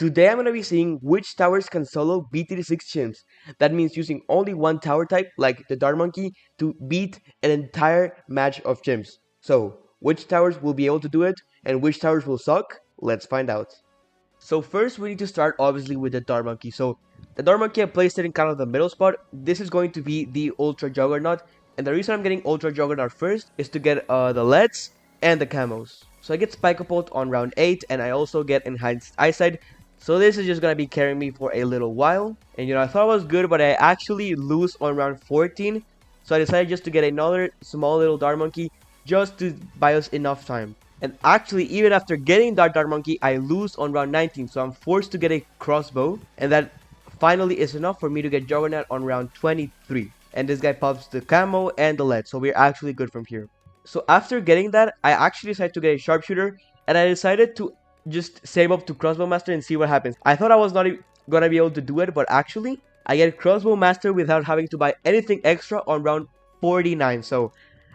Today I'm going to be seeing which towers can solo BT6 chimps. That means using only one tower type, like the Dart Monkey, to beat an entire match of chimps. So, which towers will be able to do it, and which towers will suck? Let's find out. So first we need to start obviously with the Dart Monkey. So the Dart Monkey, I placed it in kind of the middle spot. This is going to be the Ultra Juggernaut. And the reason I'm getting Ultra Juggernaut first is to get the leads and the camos. So I get Spike-a-Pult on round 8 and I also get Enhanced Eyesight. So this is just going to be carrying me for a little while. And I thought it was good, but I actually lose on round 14. So I decided just to get another small little Dart Monkey just to buy us enough time. And actually, even after getting that Dart Monkey, I lose on round 19. So I'm forced to get a crossbow. And that finally is enough for me to get Juggernaut on round 23. And this guy pops the camo and the lead. So we're actually good from here. So after getting that, I actually decided to get a sharpshooter. And I decided to just save up to crossbow master and see what happens. I thought I was not gonna be able to do it, but actually, I get crossbow master without having to buy anything extra on round 49. So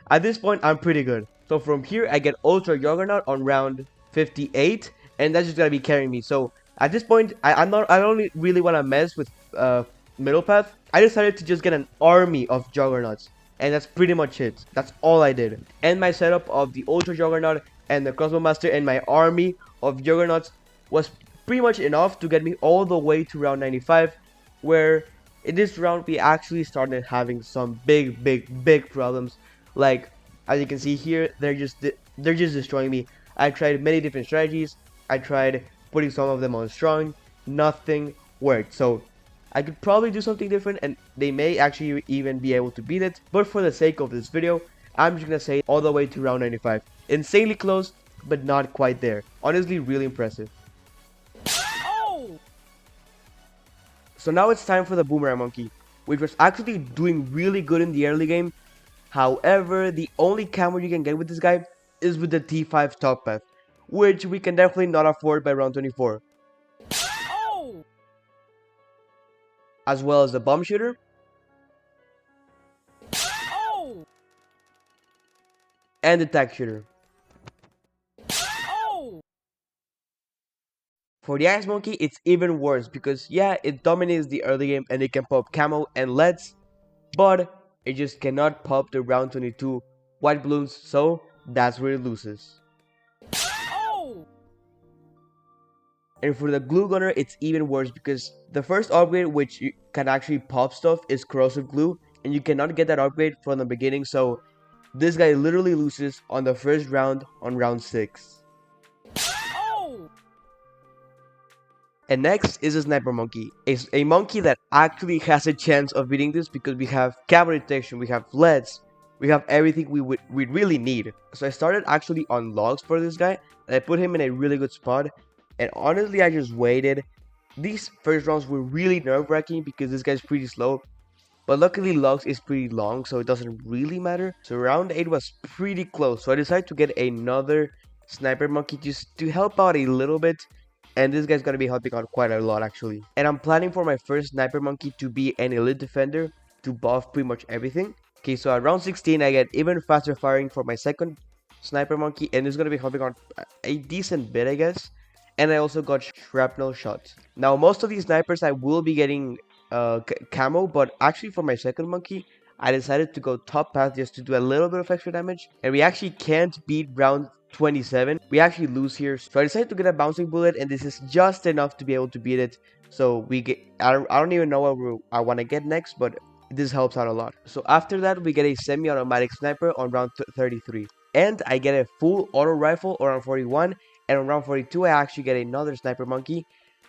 at this point, I'm pretty good. So from here, I get Ultra Juggernaut on round 58, and that's just gonna be carrying me. So at this point, I don't really want to mess with middle path. I decided to just get an army of Juggernauts, and that's pretty much it. That's all I did. And my setup of the Ultra Juggernaut and the Crossbow Master and my army of Juggernauts was pretty much enough to get me all the way to round 95, where in this round we actually started having some big problems. Like, as you can see here, they're just destroying me. I tried many different strategies. I tried putting some of them on strong. Nothing worked. So I could probably do something different, and they may actually even be able to beat it. But for the sake of this video, I'm just gonna say all the way to round 95. Insanely close, but not quite there. Honestly, really impressive. Oh! So now it's time for the Boomerang Monkey, which was actually doing really good in the early game. However, the only camo you can get with this guy is with the T5 top path, which we can definitely not afford by round 24. Oh! As well as the bomb shooter. Oh! And the tack shooter. Oh! For the Ice Monkey, it's even worse because yeah, it dominates the early game and it can pop camo and LEDs, but it just cannot pop the round 22 white balloons, so that's where it loses. Oh! And for the glue gunner, it's even worse because the first upgrade which you can actually pop stuff is corrosive glue, and you cannot get that upgrade from the beginning, so this guy literally loses on the first round on round 6. Oh! And next is a Sniper Monkey. It's a monkey that actually has a chance of beating this because we have camera detection, we have LEDs, we have everything we really need. So I started actually on logs for this guy, and I put him in a really good spot. And honestly, I just waited. These first rounds were really nerve-wracking because this guy's pretty slow. But luckily, logs is pretty long, so it doesn't really matter. So round 8 was pretty close. So I decided to get another Sniper Monkey just to help out a little bit. And this guy's gonna be helping out quite a lot actually. And I'm planning for my first Sniper Monkey to be an elite defender to buff pretty much everything. Okay, so at round 16 I get even faster firing for my second Sniper Monkey, and it's gonna be helping out a decent bit, I guess. And I also got shrapnel shot. Now most of these snipers I will be getting camo, but actually for my second monkey I decided to go top path just to do a little bit of extra damage, and we actually can't beat round 27. We actually lose here, so I decided to get a bouncing bullet, and this is just enough to be able to beat it. So we get I don't even know what I want to get next, but this helps out a lot. So after that we get a semi-automatic sniper on round 33, and I get a full auto rifle around 41, and on round 42 I actually get another Sniper Monkey,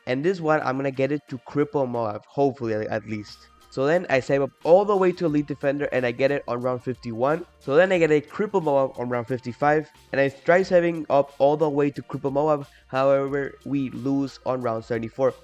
and this one I'm gonna get it to cripple Moab, hopefully at least. So then I save up all the way to Elite Defender and I get it on round 51. So then I get a Cripple Moab on round 55. And I try saving up all the way to Cripple Moab. However, we lose on round 74.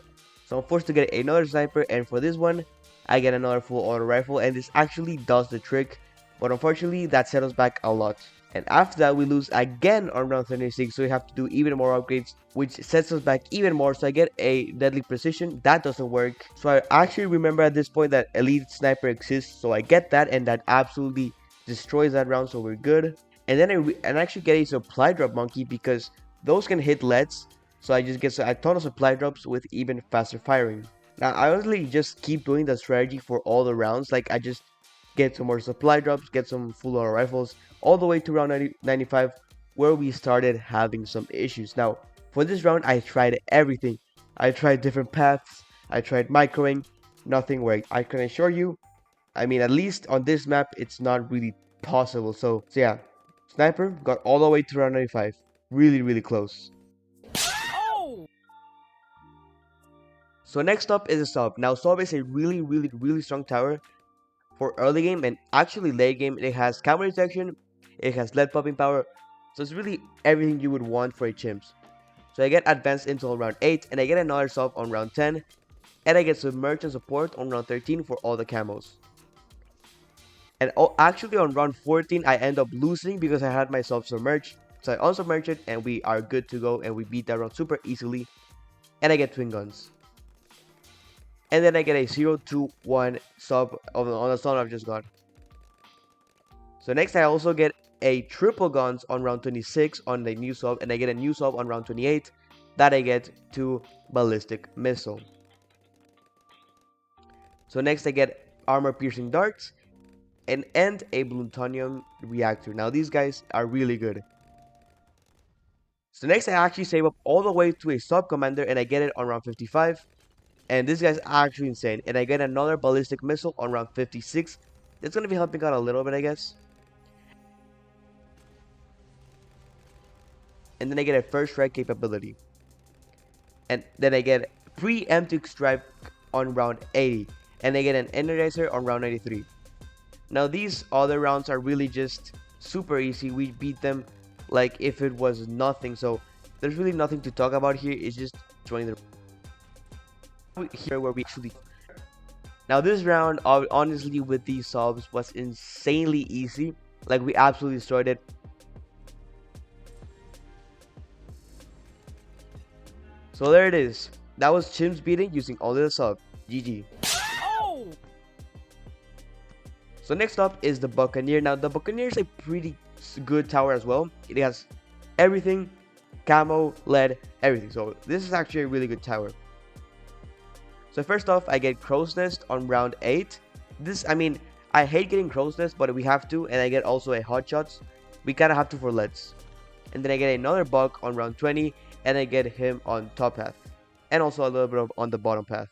So I'm forced to get another sniper, and for this one, I get another full auto rifle, and this actually does the trick. But unfortunately, that set us back a lot. And after that, we lose again on round 36, so we have to do even more upgrades, which sets us back even more. So I get a Deadly Precision. That doesn't work. So I actually remember at this point that Elite Sniper exists, so I get that, and that absolutely destroys that round, so we're good. And then I actually get a Supply Drop Monkey because those can hit LEDs. So I just get a ton of supply drops with even faster firing. Now I honestly just keep doing the strategy for all the rounds. Like I just get some more supply drops, get some full auto rifles, all the way to round 95, where we started having some issues. Now for this round I tried everything. I tried different paths, I tried microing, nothing worked. I can assure you, I mean, at least on this map, it's not really possible. So yeah, Sniper got all the way to round 95. Really, really close. Oh! So next up is a sub. Now sub is a really, really, really strong tower for early game, and actually late game. It has camera detection, it has lead popping power, so it's really everything you would want for a chimps. So I get advanced intel round 8, and I get another sub on round 10, and I get submerged and support on round 13 for all the camos. And actually on round 14 I end up losing because I had myself submerged. So I unsubmerged it and we are good to go, and we beat that round super easily. And I get twin guns. And then I get a 0-2-1 sub on the sub I've just got. So next I also get a triple guns on round 26 on the new sub, and I get a new sub on round 28 that I get to ballistic missile. So next I get armor piercing darts and a plutonium reactor. Now these guys are really good. So next I actually save up all the way to a sub commander, and I get it on round 55. And this guy's actually insane. And I get another ballistic missile on round 56. It's going to be helping out a little bit, I guess. And then I get a first strike capability. And then I get preemptive strike on round 80. And I get an energizer on round 93. Now these other rounds are really just super easy. We beat them like if it was nothing. So there's really nothing to talk about here. It's just joining the here where we actually. Now this round, honestly, with these subs was insanely easy. Like we absolutely destroyed it. So there it is. That was Chimps beating using only the sub. GG. Oh! So next up is the Buccaneer. Now the Buccaneer is a pretty good tower as well. It has everything, camo, lead, everything. So this is actually a really good tower. So first off, I get Crow's Nest on round 8. This, I mean, I hate getting Crow's Nest, but we have to. And I get also a Hot Shots. We kind of have to for leads. And then I get another Buck on round 20. And I get him on top path. And also a little bit of on the bottom path.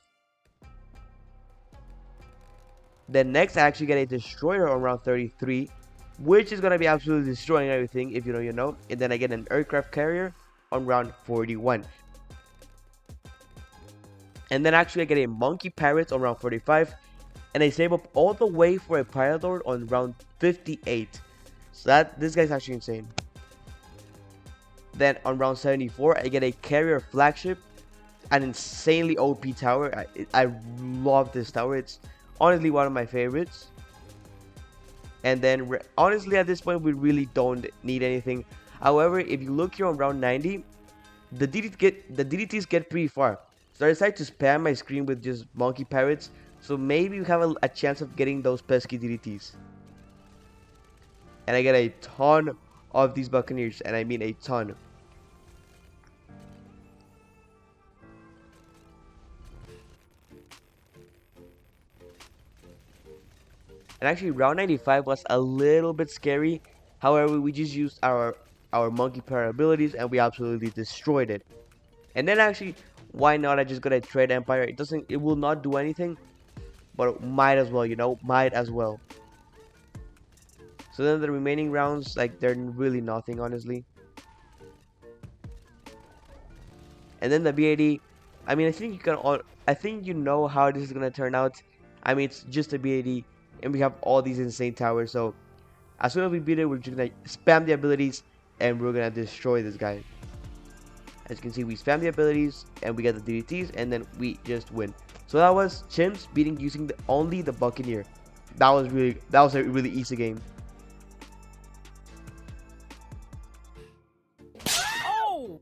Then next, I actually get a Destroyer on round 33. Which is going to be absolutely destroying everything, if you know, you know. And then I get an Aircraft Carrier on round 41. And then actually I get a Monkey Parrot on round 45. And I save up all the way for a Pilot Lord on round 58. So this guy's actually insane. Then on round 74, I get a Carrier Flagship. An insanely OP tower. I love this tower. It's honestly one of my favorites. And then honestly at this point we really don't need anything. However, if you look here on round 90, the DDTs get pretty far. So I decided to spam my screen with just Monkey Parrots. So maybe you have a chance of getting those pesky DDTs. And I get a ton of these Buccaneers. And I mean a ton. And actually round 95 was a little bit scary. However, we just used our Monkey Parrot abilities and we absolutely destroyed it. And then actually, why not? I just got a Trade Empire. It will not do anything, but might as well, you know, might as well. So then the remaining rounds, like they're really nothing, honestly. And then the BAD, I mean, I think you know how this is gonna turn out. I mean, it's just a BAD, and we have all these insane towers. So as soon as we beat it, we're just gonna spam the abilities, and we're gonna destroy this guy. As you can see, we spam the abilities and we get the DDTs, and then we just win. So that was Chimps beating using only the Buccaneer. That was a really easy game. Oh!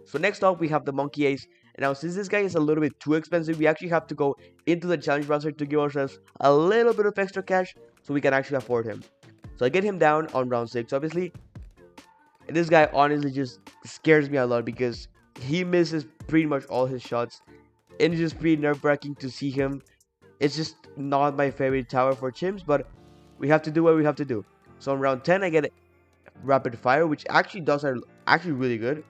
So next up we have the Monkey Ace. And now since this guy is a little bit too expensive, we actually have to go into the challenge browser to give ourselves a little bit of extra cash so we can actually afford him. So I get him down on round 6 obviously. And this guy honestly just scares me a lot because he misses pretty much all his shots. And it's just pretty nerve-wracking to see him. It's just not my favorite tower for chimps, but we have to do what we have to do. So on round 10, I get rapid fire, which actually does are actually really good.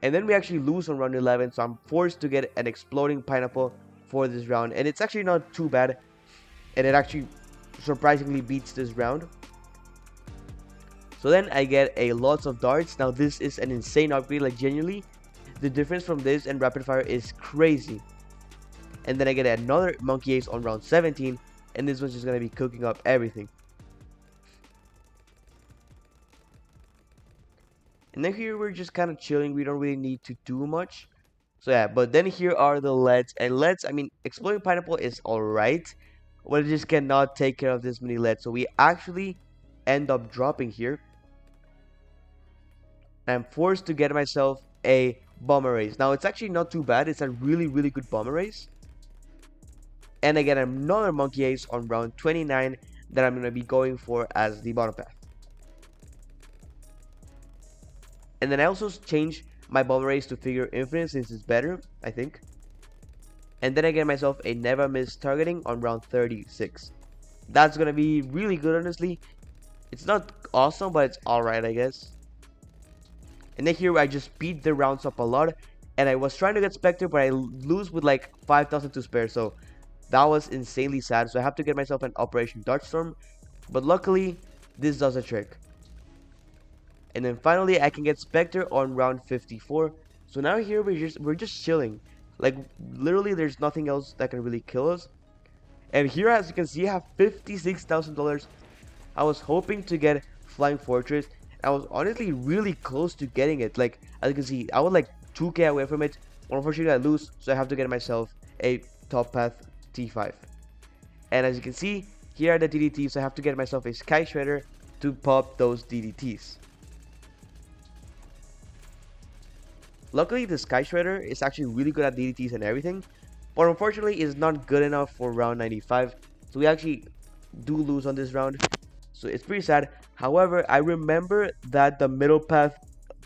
And then we actually lose on round 11, so I'm forced to get an exploding pineapple for this round. And it's actually not too bad, and it actually surprisingly beats this round. So then I get a lots of darts. Now this is an insane upgrade, like genuinely. The difference from this and rapid fire is crazy. And then I get another monkey ace on round 17, and this one's just going to be cooking up everything. And then here we're just kind of chilling. We don't really need to do much. So yeah, but then here are the leads. And leads, I mean, exploding pineapple is alright, but it just cannot take care of this many leads. So we actually end up dropping here. I'm forced to get myself a bomber race. Now it's actually not too bad. It's a really good bomber race. And I get another monkey ace on round 29 that I'm going to be going for as the bottom path. And then I also change my bomber race to figure infinite since it's better, I think. And then I get myself a never miss targeting on round 36. That's going to be really good, honestly. It's not awesome, but it's alright, I guess. And then here I just beat the rounds up a lot. And I was trying to get Spectre, but I lose with like 5,000 to spare. So that was insanely sad. So I have to get myself an Operation Dartstorm. But luckily, this does a trick. And then finally, I can get Spectre on round 54. So now here we're just chilling. Like literally, there's nothing else that can really kill us. And here, as you can see, I have $56,000. I was hoping to get Flying Fortress. I was honestly really close to getting it. Like as you can see, I was like 2k away from it. Unfortunately, I lose, so I have to get myself a top path T5. And as you can see, here are the DDTs. So I have to get myself a Sky Shredder to pop those DDTs. Luckily, the Sky Shredder is actually really good at DDTs and everything, but unfortunately, it's not good enough for round 95. So we actually do lose on this round. So it's pretty sad. However, I remember that the middle path,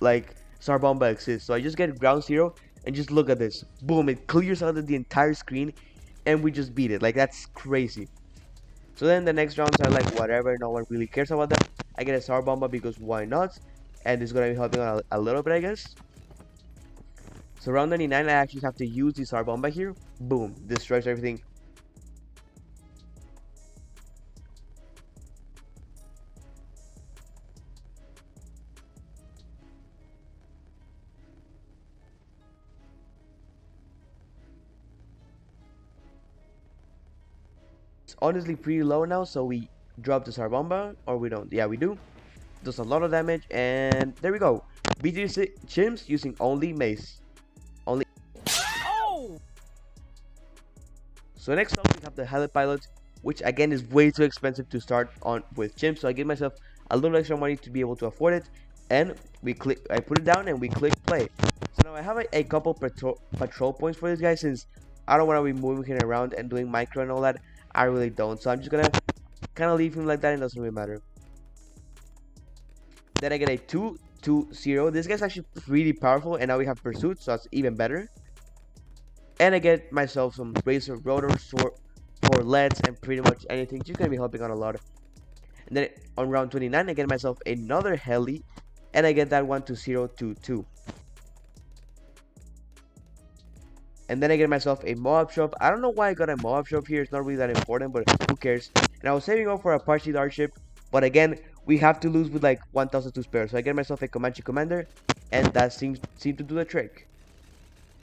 like Sarbomba, exists. So I just get ground zero and just look at this. Boom! It clears out the entire screen, and we just beat it. Like that's crazy. So then the next rounds are like whatever. No one really cares about that. I get a Sarbomba because why not? And it's gonna be helping out a little bit, I guess. So round 99, I actually have to use the Sarbomba here. Boom! Destroys everything. It's honestly pretty low now, so we drop the Sarbomba, or we don't. Yeah, we do. Does a lot of damage, and there we go. Beat Chimps using only Mace. Oh! So next up we have the Heli Pilot, which again is way too expensive to start on with Chimps. So I give myself a little extra money to be able to afford it, and I put it down and we click play. So now I have a couple patrol points for this guy since I don't want to be moving him around and doing micro and all that. I really don't. So I'm just gonna kind of leave him like that. It doesn't really matter. Then I get a 2-2-0. This guy's actually pretty powerful, and now we have Pursuit, so that's even better. And I get myself some Razor Rotors for leads and pretty much anything. Just gonna be helping out a lot. And then on round 29, I get myself another Heli, and I get that one to 0-2-2. And then I get myself a Moab Shop. I don't know why I got a Moab Shop here. It's not really that important, but who cares? And I was saving up for a Apache Darship, but again, we have to lose with like 1,000 to spare. So I get myself a Comanche Commander, and that seems to do the trick.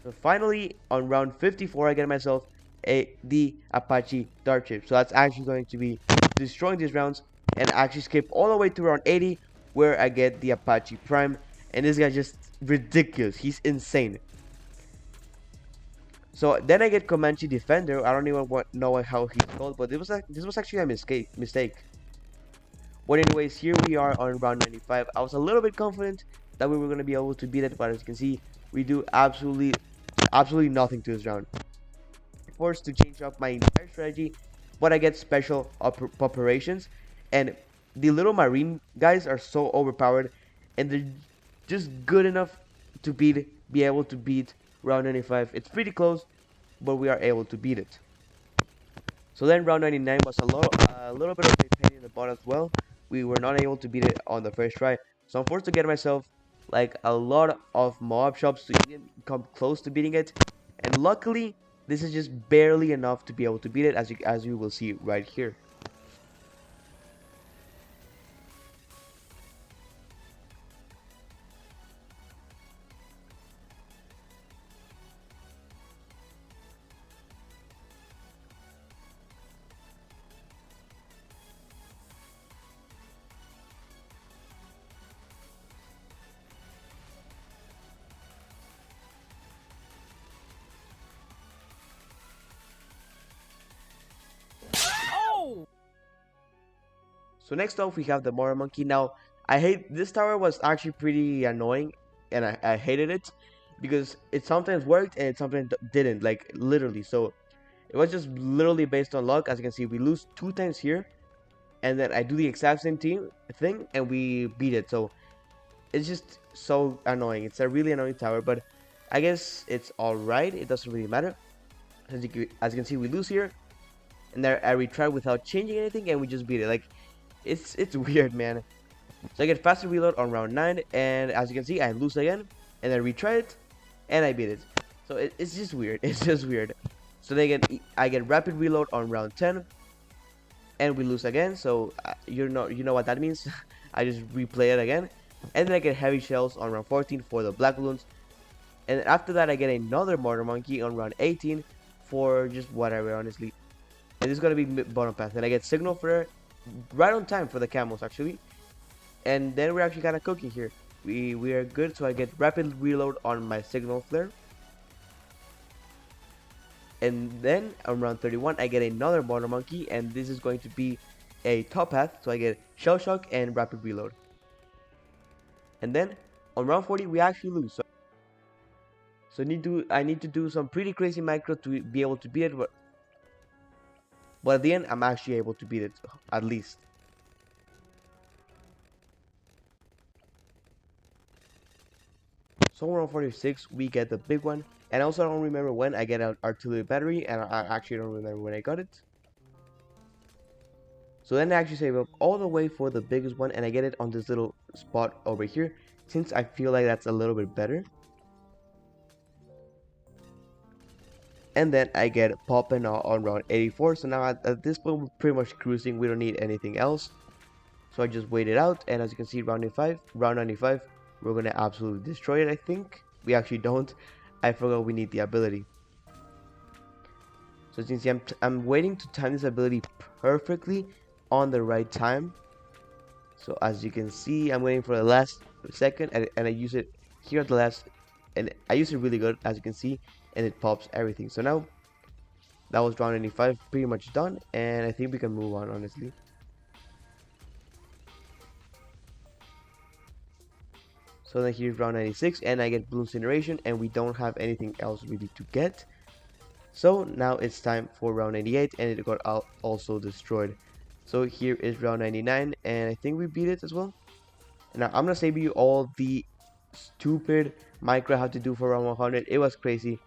So finally, on round 54, I get myself the Apache Darship. So that's actually going to be destroying these rounds, and actually skip all the way to round 80, where I get the Apache Prime. And this guy's just ridiculous. He's insane. So then I get Comanche Defender. I don't even know how he's called, but this was actually a mistake. But anyways, here we are on round 95. I was a little bit confident that we were going to be able to beat it, but as you can see, we do absolutely nothing to this round. Forced to change up my entire strategy, but I get special operations, and the little marine guys are so overpowered, and just good enough to be able to beat round 95. It's pretty close, but we are able to beat it. So then round 99 was a little bit of a pain in the butt as well. We were not able to beat it on the first try. So I'm forced to get myself like a lot of mob shops to even come close to beating it. And luckily, this is just barely enough to be able to beat it, as you will see right here. Oh! So next up we have the Mora Monkey. Now I hate this tower, was actually pretty annoying, and I hated it because it sometimes worked and it sometimes didn't, like literally. So it was just literally based on luck. As you can see, we lose 2 times here, and then I do the exact same thing and we beat it. So it's just so annoying. It's a really annoying tower, but I guess it's alright. It doesn't really matter. As you can see, we lose here, and then I retry without changing anything, and we just beat it. Like it's weird, man. So I get faster reload on round 9, and as you can see, I lose again, and then retry it, and I beat it. So it's just weird. It's just weird. So then again, I get rapid reload on round 10, and we lose again. So you know what that means. I just replay it again, and then I get heavy shells on round 14 for the black balloons, and after that I get another mortar monkey on round 18 for just whatever, honestly. And this is gonna be bottom path, and I get signal for right on time for the camels actually, and then we're actually kind of cooking here. We are good. So I get rapid reload on my signal flare, and then on round 31 I get another mortar monkey, and this is going to be a top path. So I get shell shock and rapid reload, and then on round 40 we actually lose. So I need to do some pretty crazy micro to be able to beat it, but at the end I'm actually able to beat it, at least. So around 46 we get the big one, and also I don't remember when I get an artillery battery, and I actually don't remember when I got it. So then I actually save up all the way for the biggest one, and I get it on this little spot over here, since I feel like that's a little bit better. And then I get popping on round 84. So now at this point we're pretty much cruising. We don't need anything else. So I just wait it out, and as you can see, round 95, we're gonna absolutely destroy it. I think we actually don't. I forgot we need the ability. So since I'm waiting to time this ability perfectly on the right time. So as you can see, I'm waiting for the last second, and I use it here at the last, and I use it really good, as you can see, and it pops everything. So now that was round 95, pretty much done, and I think we can move on, honestly. So then here's round 96, and I get Bloons Incineration, and we don't have anything else really to get. So now it's time for round 98, and it got also destroyed. So here is round 99, and I think we beat it as well. Now I'm gonna save you all the stupid micro I had to do for round 100. It was crazy.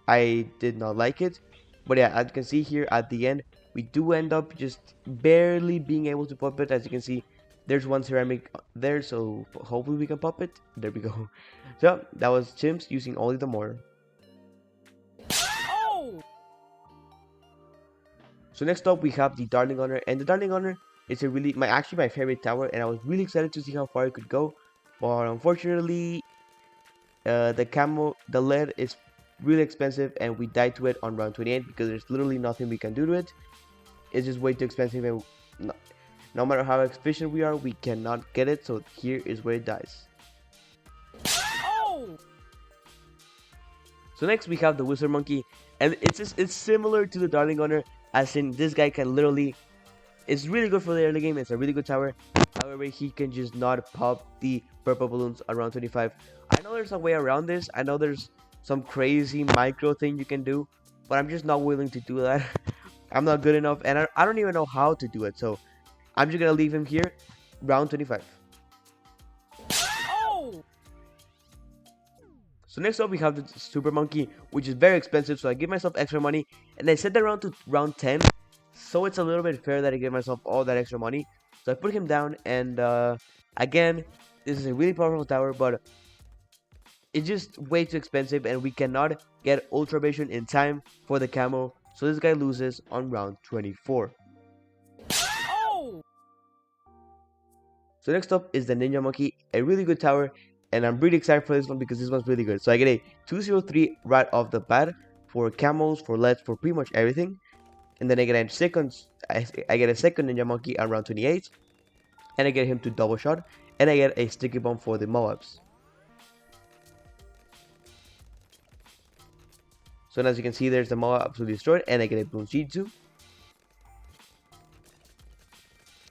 I did not like it, but yeah, as you can see here at the end, we do end up just barely being able to pop it. As you can see, there's one ceramic there, so hopefully we can pop it. There we go. So that was Chimps using only the mortar. Oh! So next up we have the Darling Honor, and the Darling Honor is actually my favorite tower, and I was really excited to see how far it could go, but unfortunately the lead is really expensive, and we died to it on round 28 because there's literally nothing we can do to it. It's just way too expensive, and no matter how efficient we are, we cannot get it. So here is where it dies. Oh! So next we have the Wizard Monkey, and it's similar to the Darling Honor, as in this guy can literally, it's really good for the early game. It's a really good tower. However, he can just not pop the purple balloons around 25. I know there's a way around this. I know there's some crazy micro thing you can do, but I'm just not willing to do that. I'm not good enough, and I don't even know how to do it. So I'm just gonna leave him here, round 25. Oh! So next up we have the super monkey, which is very expensive, so I give myself extra money and I set that round to round 10, so it's a little bit fair that I give myself all that extra money. So I put him down, and again, this is a really powerful tower, but it's just way too expensive and we cannot get ultra vision in time for the camo, so this guy loses on round 24. Oh! So next up is the ninja monkey, a really good tower, and I'm really excited for this one because this one's really good. So I get a 203 right off the bat for camos, for LEDs, for pretty much everything. And then I get I get a second ninja monkey around 28, and I get him to double shot, and I get a sticky bomb for the Moabs. So as you can see, there's the Moab absolutely destroyed, and I get a Bloons Jitsu.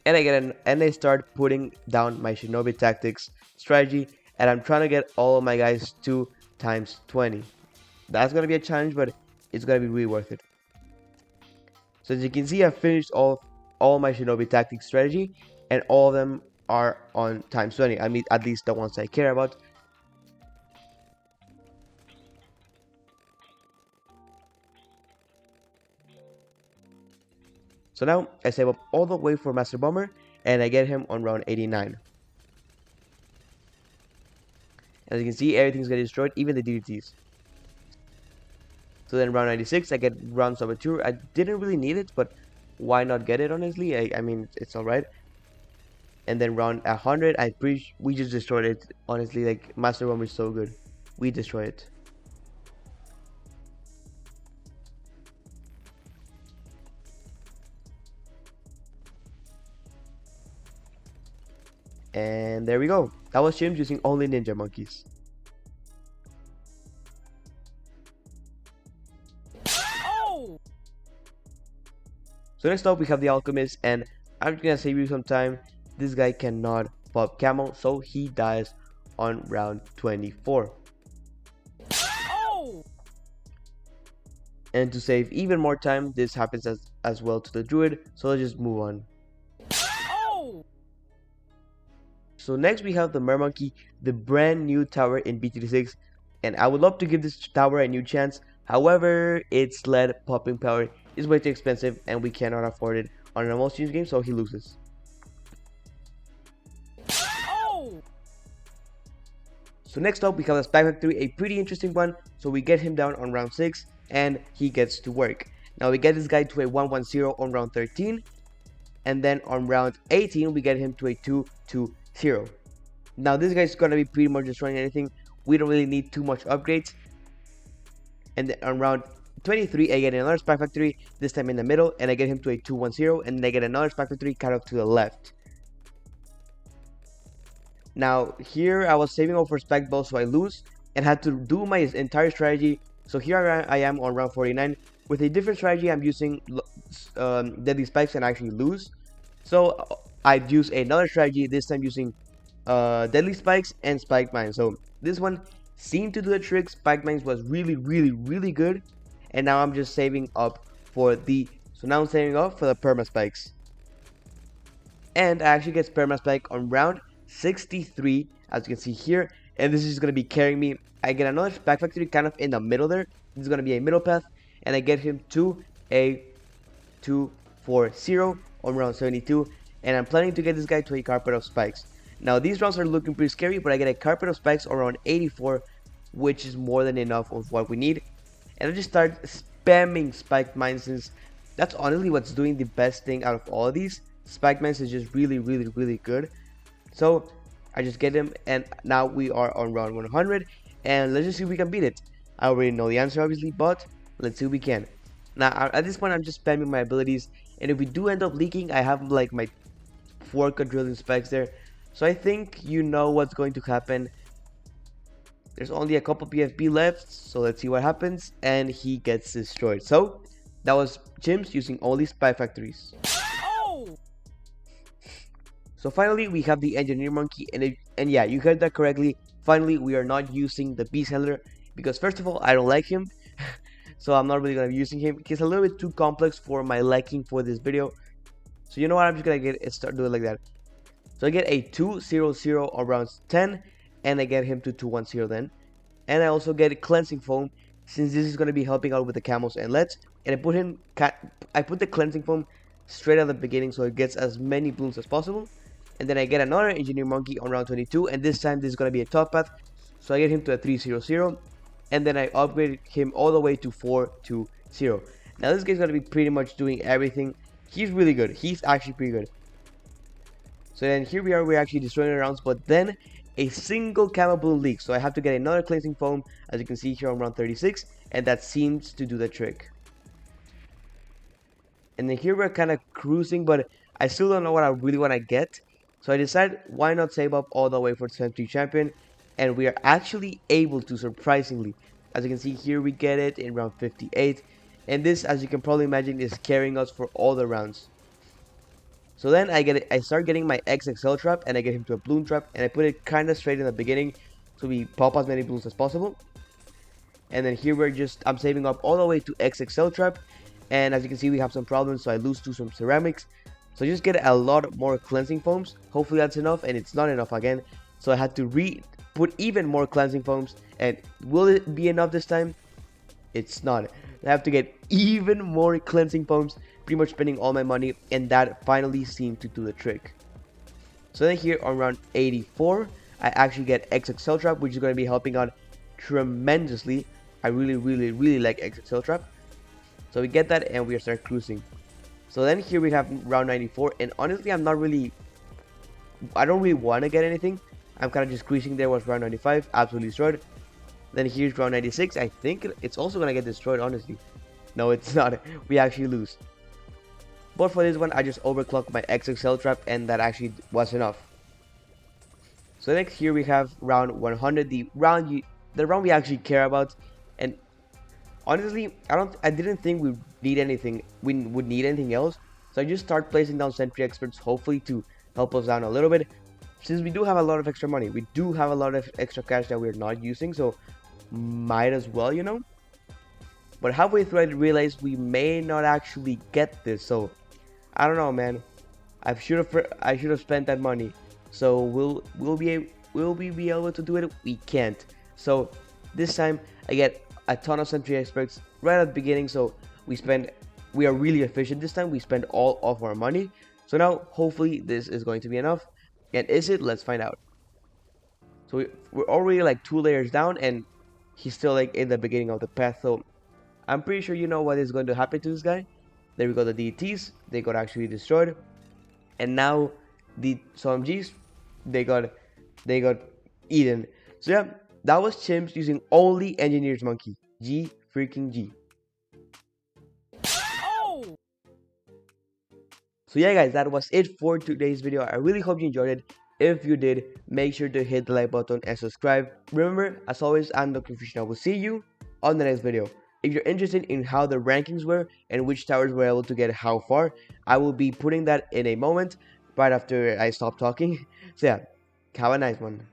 And I start putting down my Shinobi tactics strategy, and I'm trying to get all of my guys to times 20. That's gonna be a challenge, but it's gonna be really worth it. So as you can see, I've finished all my Shinobi tactics strategy, and all of them are on times 20. I mean, at least the ones I care about. So now I save up all the way for Master Bomber, and I get him on round 89. As you can see, everything's getting destroyed, even the DDTs. So then round 96, I get round Saboteur. I didn't really need it, but why not get it, honestly? I mean, it's alright. And then round 100, we just destroyed it, honestly. Like, Master Bomber is so good. We destroy it. And there we go. That was Chimps using only ninja monkeys. Oh! So next up we have the Alchemist, and I'm just gonna save you some time. This guy cannot pop camo, so he dies on round 24. Oh! And to save even more time, this happens as well to the Druid, so let's just move on. Oh! So next we have the Mermonkey, the brand new tower in BT6, and I would love to give this tower a new chance. However, its lead popping power is way too expensive and we cannot afford it on a normal Steam game, so he loses. Oh! So next up we have the Spy Factory, a pretty interesting one. So we get him down on round 6 and he gets to work. Now we get this guy to a 110 on round 13, and then on round 18 we get him to a 220. Now this guy's gonna be pretty much destroying anything. We don't really need too much upgrades. And then on round 23 I get another Spy Factory, this time in the middle, and I get him to a 210, and then I get another Spy Factory kind of to the left. Now here I was saving over Spike Ball, so I lose and had to do my entire strategy. So here I am on round 49 with a different strategy. I'm using deadly spikes and I actually lose. So I've used another strategy, this time using deadly spikes and spike mines. So this one seemed to do the trick. Spike mines was really good, and now I'm just saving up for the perma spikes. And I actually get perma spike on round 63, as you can see here, and this is going to be carrying me. I get another Spike Factory kind of in the middle there. This is going to be a middle path, and I get him to a 240 on round 72, and I'm planning to get this guy to a carpet of spikes. Now these rounds are looking pretty scary, but I get a carpet of spikes around 84, which is more than enough of what we need. And I just start spamming spike mines, since that's honestly what's doing the best thing out of all of these. Spike mines is just really good. So I just get him, and now we are on round 100, and let's just see if we can beat it. I already know the answer obviously, but let's see if we can. Now at this point I'm just spamming my abilities, and if we do end up leaking, I have like my 4 quadrillion spikes there, so I think you know what's going to happen. There's only a couple PFP left, so let's see what happens, and he gets destroyed. So that was Chimps using all these Spy Factories. Oh! So finally we have the Engineer Monkey, and yeah, you heard that correctly. Finally we are not using the Beast Handler, because first of all I don't like him, so I'm not really gonna be using him. He's a little bit too complex for my liking for this video. So you know what, I'm just gonna start doing it like that. So I get a 200 around 10, and I get him to 210 then. And I also get cleansing foam, since this is going to be helping out with the camels and lets. And I put the cleansing foam straight at the beginning so it gets as many Bloons as possible. And then I get another engineer monkey on round 22, and this time this is going to be a top path, so I get him to a 300, and then I upgrade him all the way to 420. Now this guy's going to be pretty much doing everything. He's really good. He's actually pretty good. So then here we are, we're actually destroying the rounds, but then a single camel Bloon leaks, so I have to get another cleansing foam, as you can see here on round 36, and that seems to do the trick. And then here we're kind of cruising, but I still don't know what I really want to get, so I decided why not save up all the way for Century Champion, and we are actually able to, surprisingly. As you can see here, we get it in round 58, and this, as you can probably imagine, is carrying us for all the rounds. So then I start getting my XXL trap, and I get him to a Bloon trap, and I put it kind of straight in the beginning so we pop as many Bloons as possible. And then here I'm saving up all the way to XXL trap, and as you can see we have some problems, so I lose to some ceramics. So I just get a lot more cleansing foams. Hopefully that's enough, and it's not enough again. So I had to put even more cleansing foams, and will it be enough this time? It's not. I have to get even more cleansing foams, pretty much spending all my money, and that finally seemed to do the trick. So then here on round 84, I actually get XXL trap, which is going to be helping out tremendously. I really like XXL trap. So we get that, and we start cruising. So then here we have round 94, and honestly I don't really want to get anything. I'm kind of just cruising. There was round 95, absolutely destroyed. Then here's round 96. I think it's also going to get destroyed, honestly. No, it's not. We actually lose. But for this one, I just overclocked my XXL trap, and that actually was enough. So next here we have round 100, the round we actually care about. And honestly, I didn't think we would need anything else. So I just start placing down sentry experts, hopefully to help us down a little bit. Since we do have a lot of extra money, we do have a lot of extra cash that we're not using, so might as well, you know. But halfway through I realized we may not actually get this, so I don't know, man. I should have spent that money. So will we be able to do it? We can't. So this time I get a ton of sentry experts right at the beginning, so we are really efficient this time. We spend all of our money. So now hopefully this is going to be enough. And is it? Let's find out. So we're already like 2 layers down, and he's still like in the beginning of the path, so I'm pretty sure you know what is going to happen to this guy. There we go, the DTs, they got actually destroyed. And now the SOMGs, they got eaten. So yeah, that was Chimps using only Engineer's Monkey. G freaking G. Oh! So yeah guys, that was it for today's video. I really hope you enjoyed it. If you did, make sure to hit the like button and subscribe. Remember, as always, I'm Dr. Confusion. I will see you on the next video. If you're interested in how the rankings were and which towers were able to get how far, I will be putting that in a moment right after I stop talking. So yeah, have a nice one.